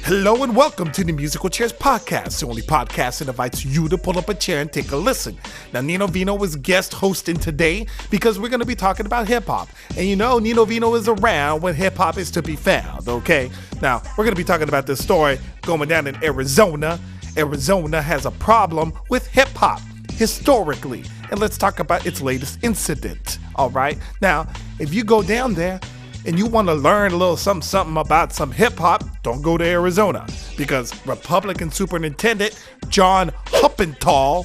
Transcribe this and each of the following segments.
Hello and welcome to the Musical Chairs Podcast, the only podcast that invites you to pull up a chair and take a listen. Now, Nino Vino is guest hosting today because we're going to be talking about hip-hop. And you know, Nino Vino is around when hip-hop is to be found, okay? Now, we're going to be talking about this story going down in Arizona. Arizona has a problem with hip-hop, historically. And let's talk about its latest incident, all right? Now, if you go down there, and you want to learn a little something about some hip-hop, don't go to Arizona, because Republican Superintendent John Huppenthal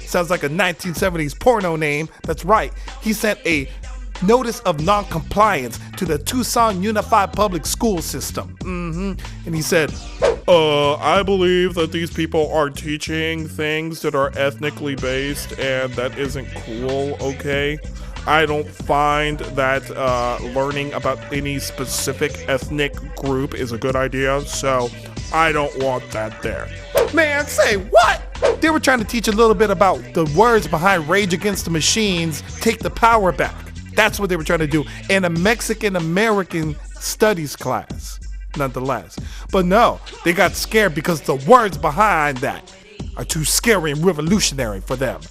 sounds like a 1970s porno name. That's right. He sent a notice of non-compliance to the Tucson Unified Public School System. And he said, I believe that these people are teaching things that are ethnically based, and that isn't cool, okay? I don't find that learning about any specific ethnic group is a good idea, so I don't want that there. Man, say what? They were trying to teach a little bit about the words behind Rage Against the Machine's Take the Power Back. That's what they were trying to do in a Mexican-American studies class, nonetheless. But no, they got scared because the words behind that are too scary and revolutionary for them.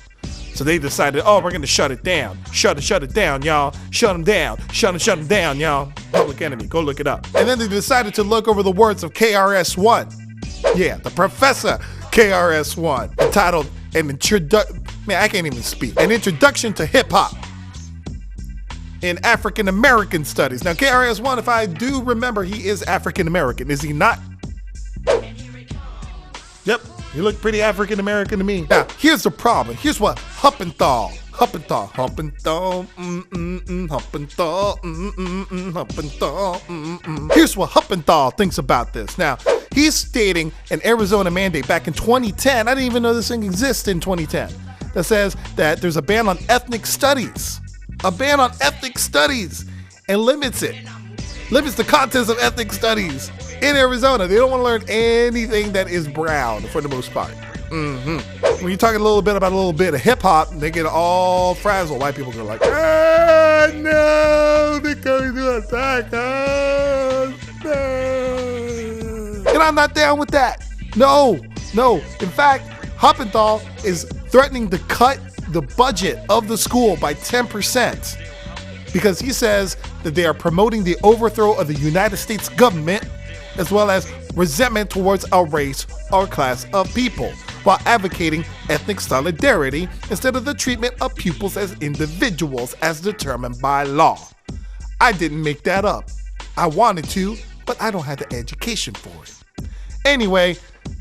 So they decided, we're going to shut it down. Shut it down, y'all. Shut them down. Shut them down, y'all. Public Enemy. Go look it up. And then they decided to look over the words of KRS-One. Yeah, the Professor KRS-One. Entitled an introduction. Man, I can't even speak. An introduction to hip hop in African American studies. Now, KRS-One, if I do remember, he is African American. Is he not? Yep. You look pretty African-American to me. Now, here's the problem. Here's what Huppenthal. Here's what Huppenthal thinks about this. Now, he's stating an Arizona mandate back in 2010. I didn't even know this thing exists in 2010. That says that there's a ban on ethnic studies. A ban on ethnic studies. And limits it. Limits the contents of ethnic studies in Arizona. They don't want to learn anything that is brown for the most part. When you're talking a little bit of hip hop, they get all frazzled. White people go like, no, they're coming to attack us. No. And I'm not down with that. No. In fact, Huppenthal is threatening to cut the budget of the school by 10%. Because he says that they are promoting the overthrow of the United States government, as well as resentment towards a race or class of people, while advocating ethnic solidarity instead of the treatment of pupils as individuals as determined by law. I didn't make that up. I wanted to, but I don't have the education for it. Anyway,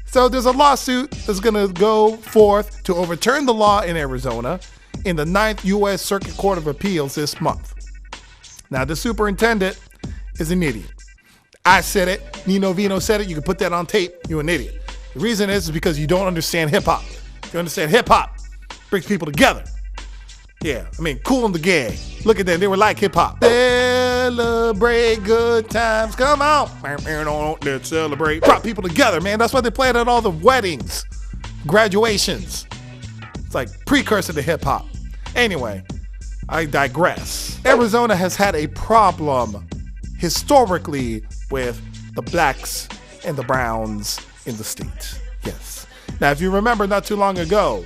so there's a lawsuit that's going to go forth to overturn the law in Arizona in the 9th U.S. Circuit Court of Appeals this month. Now, the superintendent is an idiot. I said it. Nino Vino said it. You can put that on tape. You're an idiot. The reason is because you don't understand hip-hop. If you understand hip-hop, brings people together. Yeah, I mean, Cool and the Gang. Look at them. They were like hip-hop. Celebrate good times. Come on. Let's celebrate. Brought people together, man. That's why they play it at all the weddings, graduations. It's like precursor to hip-hop. Anyway, I digress. Arizona has had a problem historically with the blacks and the browns in the state. Yes. Now, if you remember not too long ago,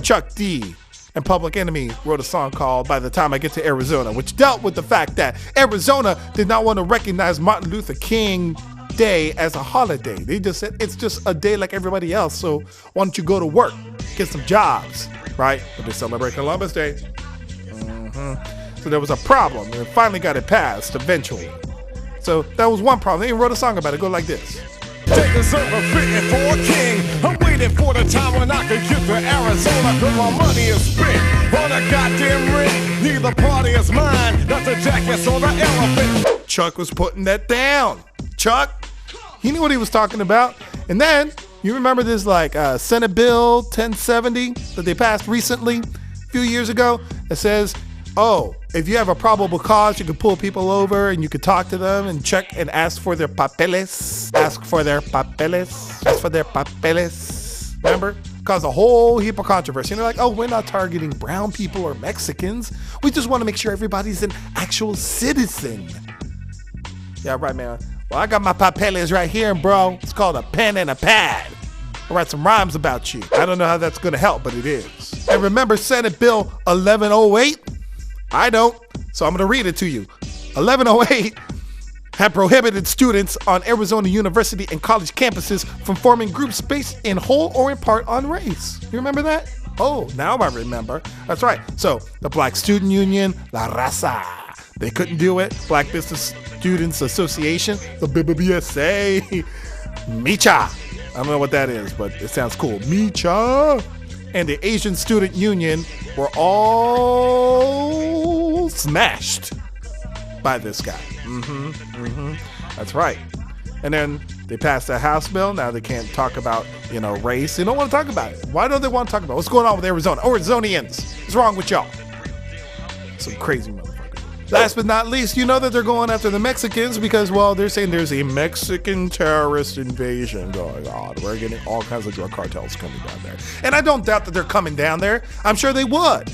Chuck D and Public Enemy wrote a song called By the Time I Get to Arizona, which dealt with the fact that Arizona did not want to recognize Martin Luther King Day as a holiday. They just said it's just a day like everybody else, so why don't you go to work, get some jobs, right? But they celebrate Columbus Day. So there was a problem, and finally got it passed eventually. So that was one problem. They even wrote a song about it. Go like this. Take a server fitting for a king. I'm waiting for the time when I can get to Arizona, cause my money is spent on a goddamn ring. Neither party is mine, not the jackets or the elephant. Chuck was putting that down. Chuck, he knew what he was talking about. And then, you remember this Senate Bill 1070 that they passed recently, a few years ago, that says, if you have a probable cause, you can pull people over and you can talk to them and check and ask for their papeles. Remember? Caused a whole heap of controversy. And they're like, we're not targeting brown people or Mexicans. We just want to make sure everybody's an actual citizen. Yeah, right, man. Well, I got my papeles right here, bro. It's called a pen and a pad. I'll write some rhymes about you. I don't know how that's going to help, but it is. And remember Senate Bill 1108? I don't, so I'm going to read it to you. 1108 had prohibited students on Arizona University and college campuses from forming groups based in whole or in part on race. You remember that? Oh, now I remember. That's right. So the Black Student Union, La Raza, they couldn't do it. Black Business Students Association, the BBSA, Micha. I don't know what that is, but it sounds cool. Micha. And the Asian Student Union were all smashed by this guy. That's right. And then they passed a House bill. Now they can't talk about, race. They don't want to talk about it. Why don't they want to talk about it? What's going on with Arizona? Arizonians. What's wrong with y'all? Some crazy motherfuckers. Last but not least, you know that they're going after the Mexicans because, well, they're saying there's a Mexican terrorist invasion going on. We're getting all kinds of drug cartels coming down there. And I don't doubt that they're coming down there. I'm sure they would,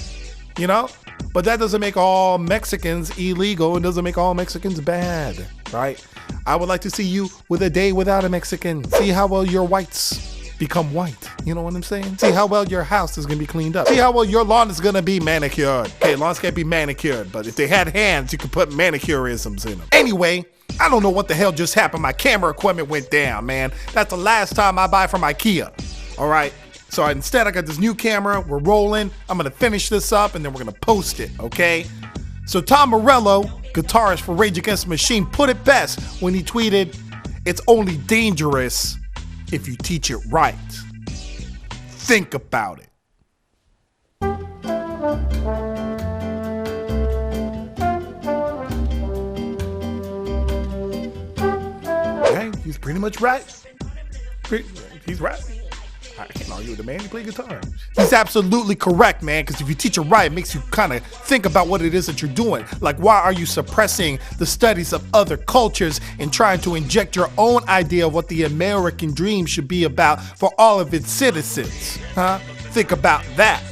But that doesn't make all Mexicans illegal and doesn't make all Mexicans bad, right? I would like to see you with a day without a Mexican. See how well your whites become white. You know what I'm saying? See how well your house is going to be cleaned up. See how well your lawn is going to be manicured. Okay, lawns can't be manicured, but if they had hands, you could put manicurisms in them. Anyway, I don't know what the hell just happened. My camera equipment went down, man. That's the last time I buy from IKEA. All right? So instead, I got this new camera. We're rolling. I'm going to finish this up, and then we're going to post it, okay? So Tom Morello, guitarist for Rage Against the Machine, put it best when he tweeted, "It's only dangerous if you teach it right." Think about it. Okay, he's pretty much right. He's right. I can't argue with the man. He played guitar. He's absolutely correct, man, because if you teach it right, it makes you kind of think about what it is that you're doing. Like, why are you suppressing the studies of other cultures and trying to inject your own idea of what the American dream should be about for all of its citizens? Huh? Think about that.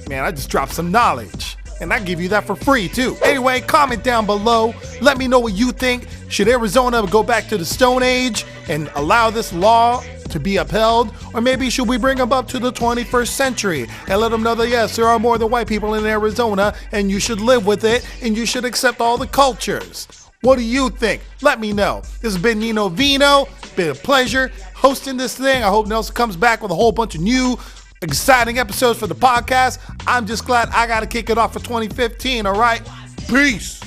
Man, I just dropped some knowledge. And I give you that for free, too. Anyway, comment down below. Let me know what you think. Should Arizona go back to the Stone Age and allow this law to be upheld? Or maybe should we bring them up to the 21st century and let them know that, yes, there are more than white people in Arizona and you should live with it and you should accept all the cultures? What do you think? Let me know. This has been Nino Vino. Been a pleasure hosting this thing. I hope Nelson comes back with a whole bunch of new exciting episodes for the podcast. I'm just glad I got to kick it off for 2015, all right? Peace.